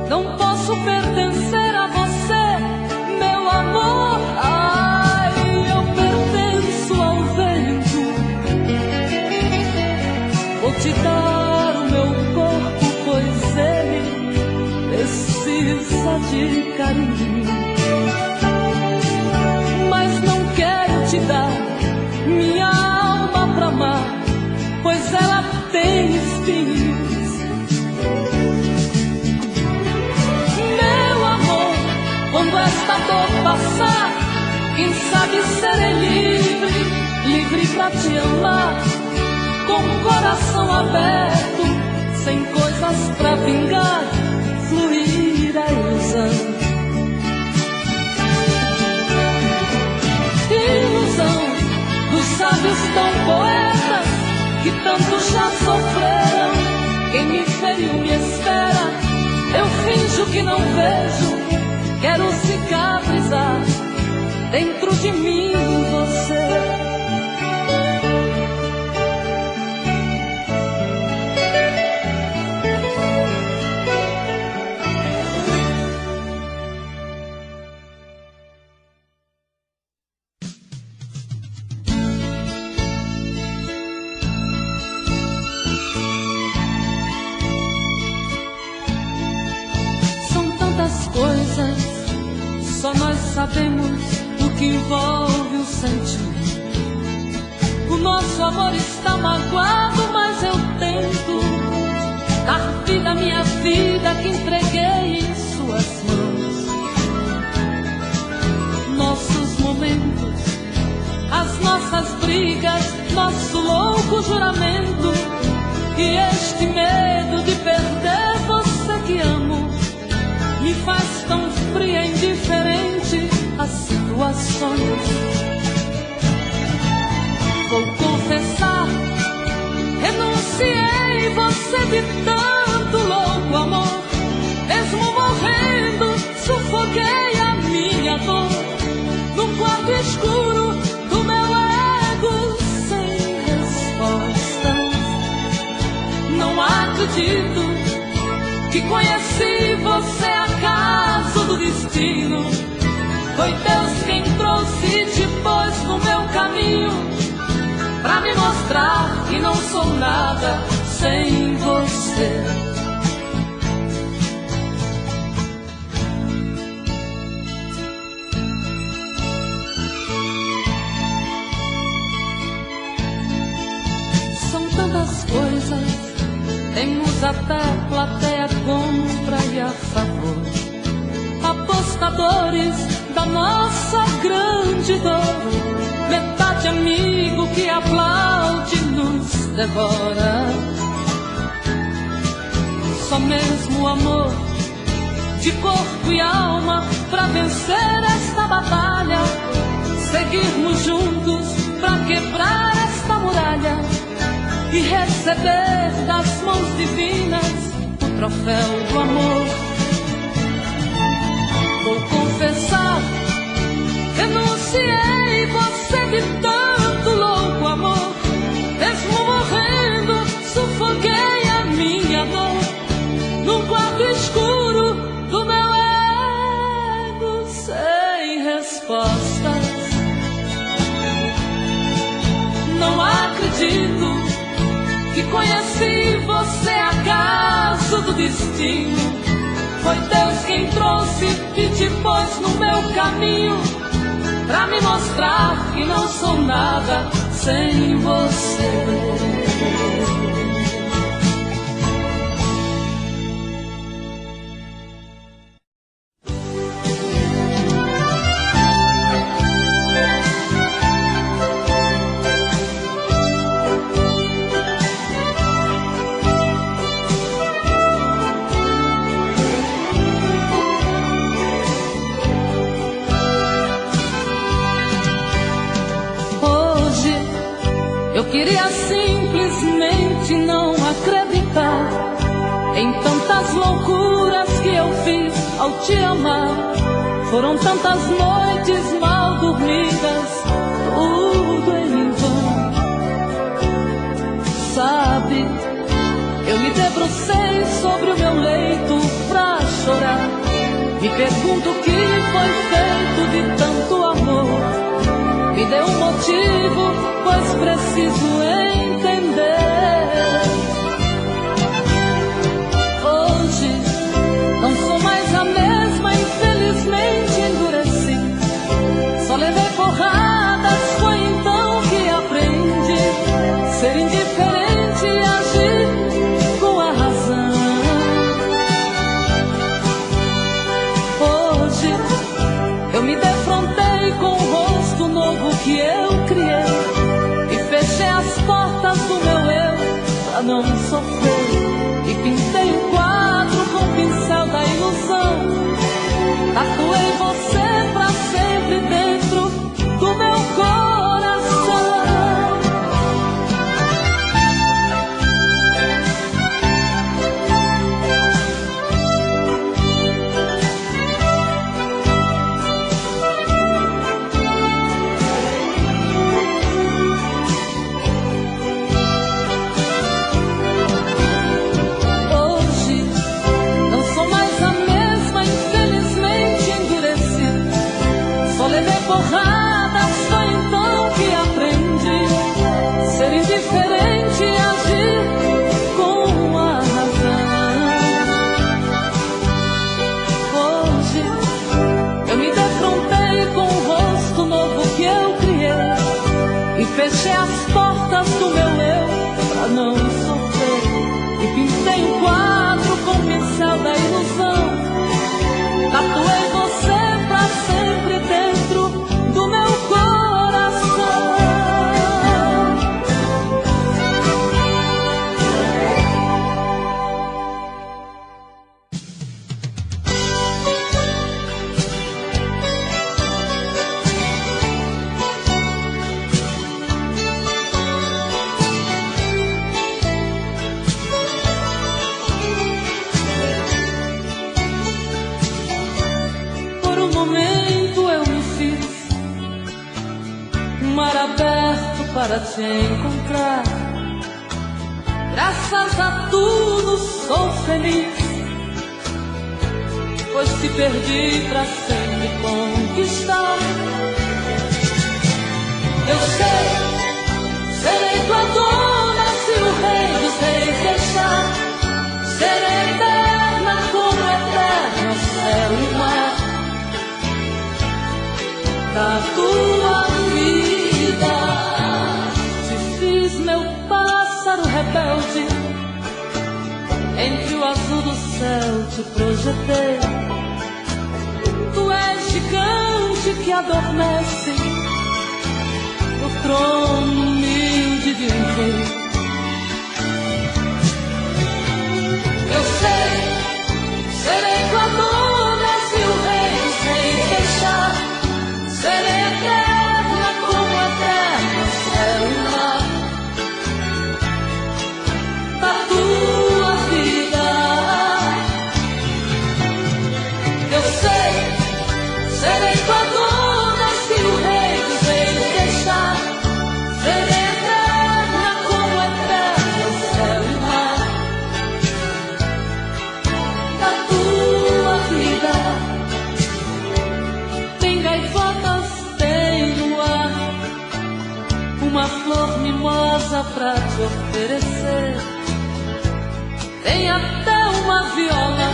Não posso pertencer a você, meu amor. Ai, eu pertenço ao vento. Vou te dar o meu corpo, pois ele precisa de carinho. Mas não quero te dar minha alma pra amar, pois ela tem espinhos. Meu amor, quando esta dor passar, quem sabe serei livre, livre pra te amar, com o coração aberto, sem coisas pra vingar, fluir a ilusão. Ilusão dos sábios tão poetas que tanto já sofreram. Quem me feriu me espera, eu finjo que não vejo, quero cicatrizar dentro de mim você. Só nós sabemos o que envolve o sentimento. O nosso amor está magoado, mas eu tento dar vida à minha vida que entreguei em suas mãos. Nossos momentos, as nossas brigas, nosso louco juramento, e este medo de perder você que amo me faz tão fria e indiferente às situações. Vou confessar, renunciei você de tanto louco amor. Mesmo morrendo, sufoquei a minha dor num quarto escuro do meu ego sem respostas. Não acredito que conheci você acaso do destino. Foi Deus quem trouxe e te pôs no meu caminho, pra me mostrar que não sou nada sem você. São tantas coisas, temos até plateia contra e a favor, apostadores da nossa grande dor, metade amigo que aplaude e nos devora. Só mesmo o amor de corpo e alma pra vencer esta batalha, seguirmos juntos pra quebrar esta esta muralha e receber das mãos divinas o troféu do amor. Vou confessar, renunciei você de tanto louco amor. Mesmo morrendo, sufoquei a minha dor num quarto escuro do meu ego sem respostas. Não acredito que conheci você acaso do destino. Foi Deus quem trouxe e te pôs no meu caminho pra me mostrar que não sou nada sem você. Eu queria simplesmente não acreditar em tantas loucuras que eu fiz ao te amar. Foram tantas noites mal dormidas, tudo em vão. Sabe, eu me debrucei sobre o meu leito pra chorar. Me pergunto o que foi feito de tanto amor. Me dê um motivo, pois preciso entender. Hoje não sou mais a mesma, infelizmente endureci. Só levei porradas, foi então que aprendi ser indiferente e agir com a razão. Hoje eu me defrontei com o rosto novo que eu criei e fechei as portas do meu eu pra não sofrer. E pintei um quadro com o pincel da ilusão. Tatuei você pra sempre dentro do meu coração. Porradas, foi então que aprendi ser indiferente e agir com a razão. Hoje eu me defrontei com o rosto novo que eu criei e fechei as portas do meu eu pra não sofrer. E pintei um quadro com o pincel da ilusão. Tatuei você pra sempre dentro do meu coração. Por um momento eu me fiz um mar aberto para te encontrar. Graças a tudo sou feliz, pois te perdi pra sempre conquistar. Eu sei, serei tua dona se o rei dos reis deixar. Serei eterna como eterno céu e mar da tua vida. Te fiz meu pássaro rebelde, entre o azul do céu te projetei. Tu és gigante que adormece no trono humilde de um rei. Eu sei, serei tua dona se o rei dos reis deixar. Serei eterna como eterno céu e mar te oferecer. Tem até uma viola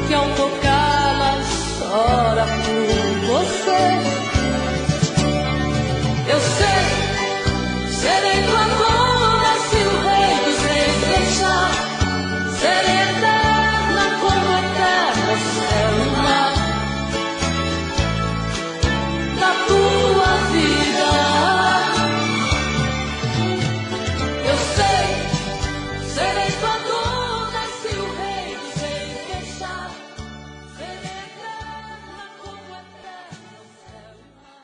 que ao tocá-la chora por você. Eu sei, serei tua dona se o rei dos reis deixar. Serei eterna como eterno céu e mar na tua vida. Eu sei, serei tua dona se o rei dos reis deixar. Serei eterna como eterno céu e mar.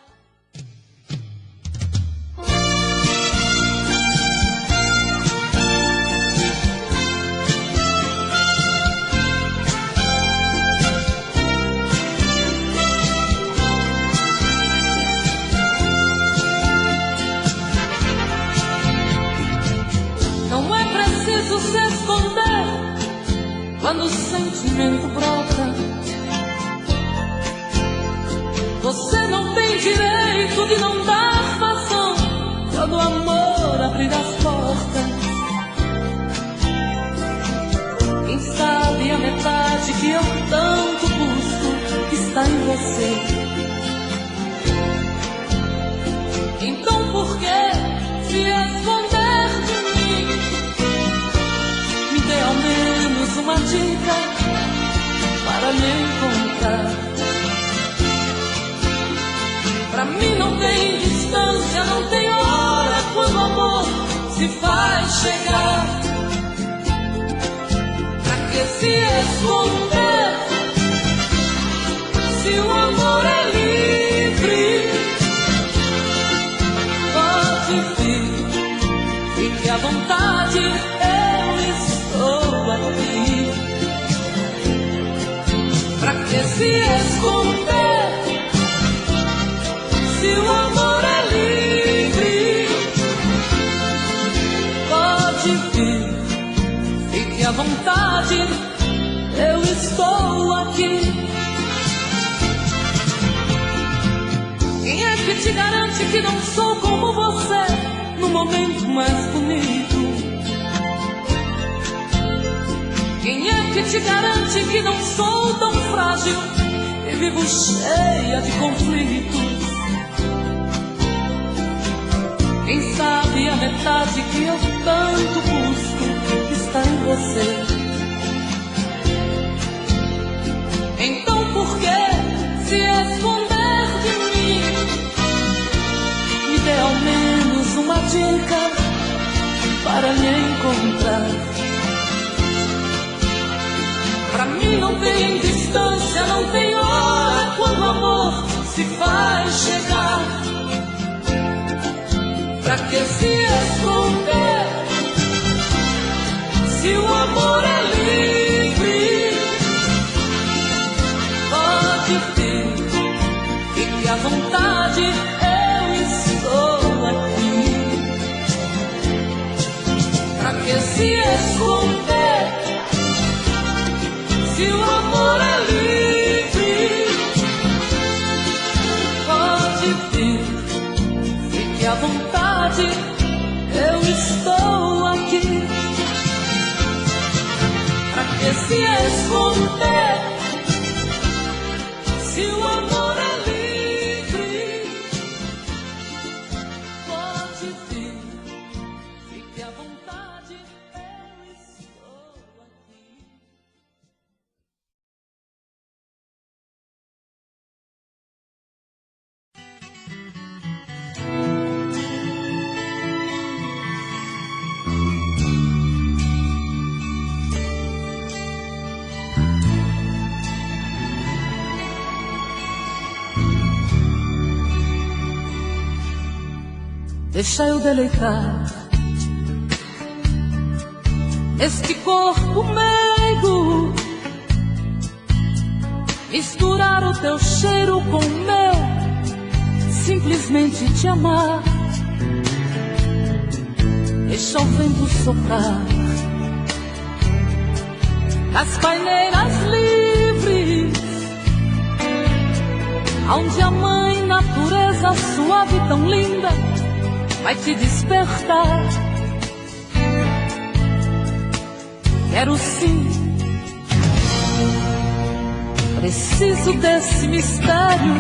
Não é preciso se esconder quando o sentimento brota. Você não tem direito de não dar razão quando o amor abrir as portas. Quem sabe a metade que eu tanto busco está em você. Então por que se esconder de mim? Me dê ao menos uma dica para me encontrar. Pra mim não tem distância, não tem hora quando o amor se faz chegar. Pra que se esconder se o amor é livre? Pode vir, fique à vontade, eu estou aqui. Pra que se esconder se o amor é livre? Pode vir, fique à vontade, eu estou aqui. Quem é que te garante que não sou como você no momento mais bonito? Quem é que te garante que não sou tão frágil e vivo cheia de conflitos? Quem sabe a metade que eu tanto busco está em você. Então por que se esconder de mim? Me dê ao menos uma dica para me encontrar. Pra mim não tem distância, não tem hora quando o amor se faz chegar. Pra que se esconder se o amor é livre? Pode vir, fique à vontade, eu estou aqui. Pra que se esconder se o amor é livre? Pode vir, fique à vontade, eu estou aqui. Pra que se esconder se o amor é livre? Pode vir, fique à vontade, eu estou aqui. Deixa eu deleitar este corpo meigo, misturar o teu cheiro com o meu, simplesmente te amar. Deixa o vento soprar nas paineiras livres, onde a mãe natureza suave tão linda vai te despertar. Quero sim, preciso desse mistério.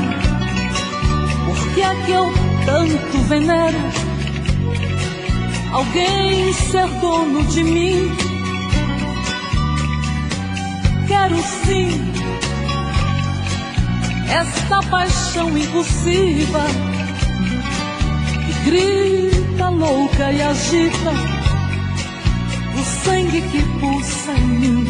Por que é que eu tanto venero alguém ser dono de mim? Quero sim esta paixão impulsiva que grita louca e agita o sangue que pulsa em mim.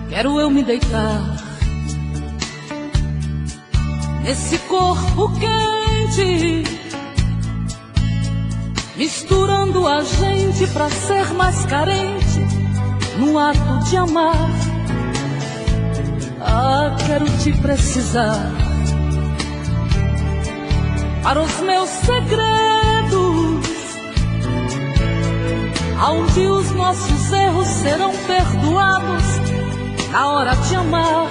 Quero eu me deitar nesse corpo quente, misturando a gente pra ser mais carente no ato de amar. Ah, quero te precisar para os meus segredos, aonde os nossos erros serão perdoados na hora de amar.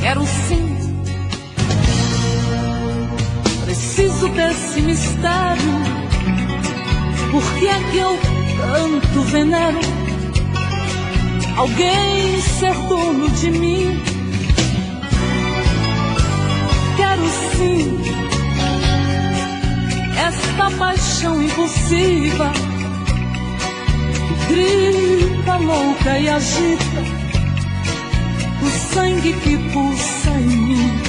Quero sim, preciso desse mistério. Por que é que eu tanto venero alguém ser dono de mim? Quero sim esta paixão impulsiva que grita louca e agita o sangue que pulsa em mim.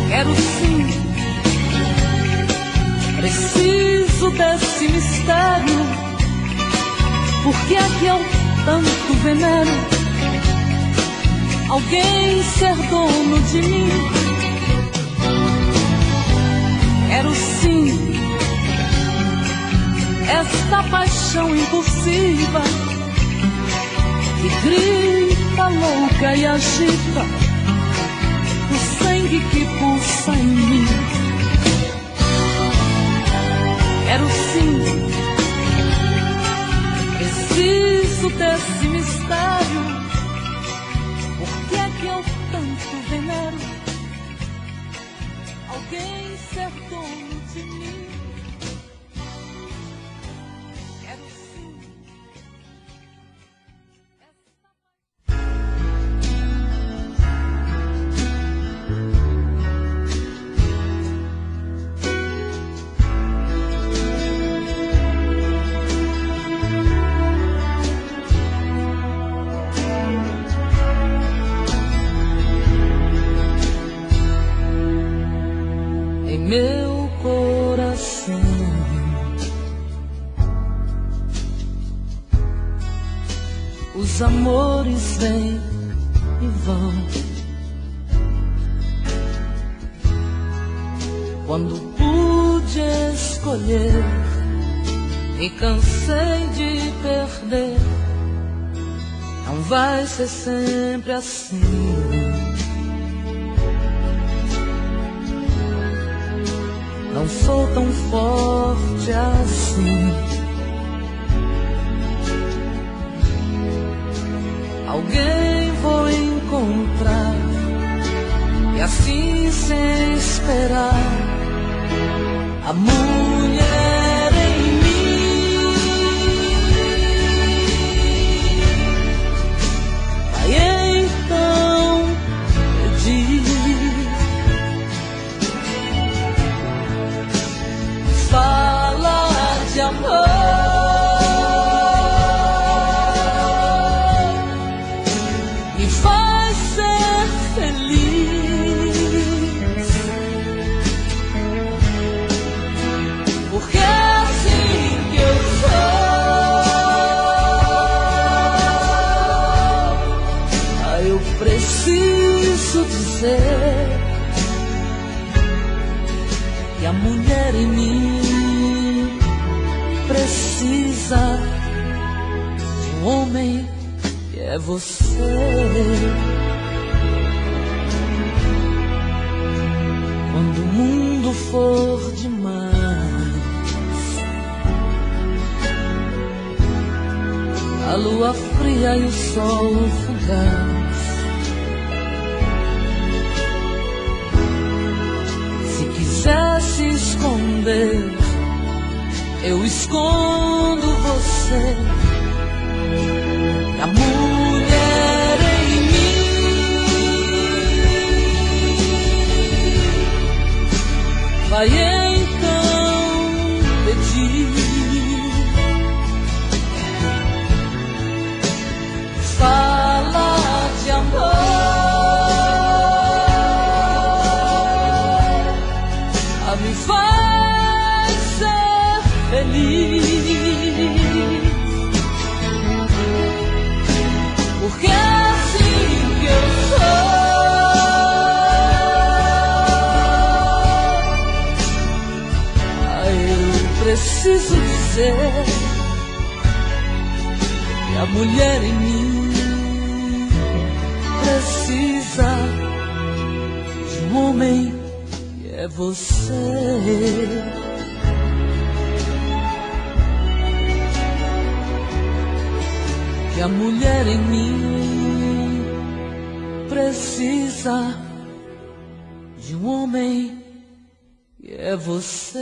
Quero sim, preciso desse mistério. Por que é que eu tanto venero alguém ser dono de mim? Quero sim esta paixão impulsiva que grita louca e agita o sangue que pulsa em mim. Quero sim, preciso desse mistério. Por que é que eu tanto venero alguém ser dono de mim? Quero sim. Em meu coração os amores vêm e vão. Quando pude escolher, me cansei de perder. Não vai ser sempre assim. Não sou tão forte assim. Alguém vou encontrar, e assim sem esperar, a mulher em mim vai então pedir. Fala de amor, me faz ser feliz, porque é assim que eu sou. Ah, eu preciso dizer que a mulher em mim precisa de um homem que é você. Quando o mundo for demais, a lua fria e o sol fugaz, se quiser se esconder, eu escondo você. A mulher em mim vai então pedir, fala de amor, a me faz ser feliz. Porque é assim que eu sou. Eu preciso dizer que a mulher em mim precisa de um homem que é você. Que a mulher em mim precisa de um homem que é você.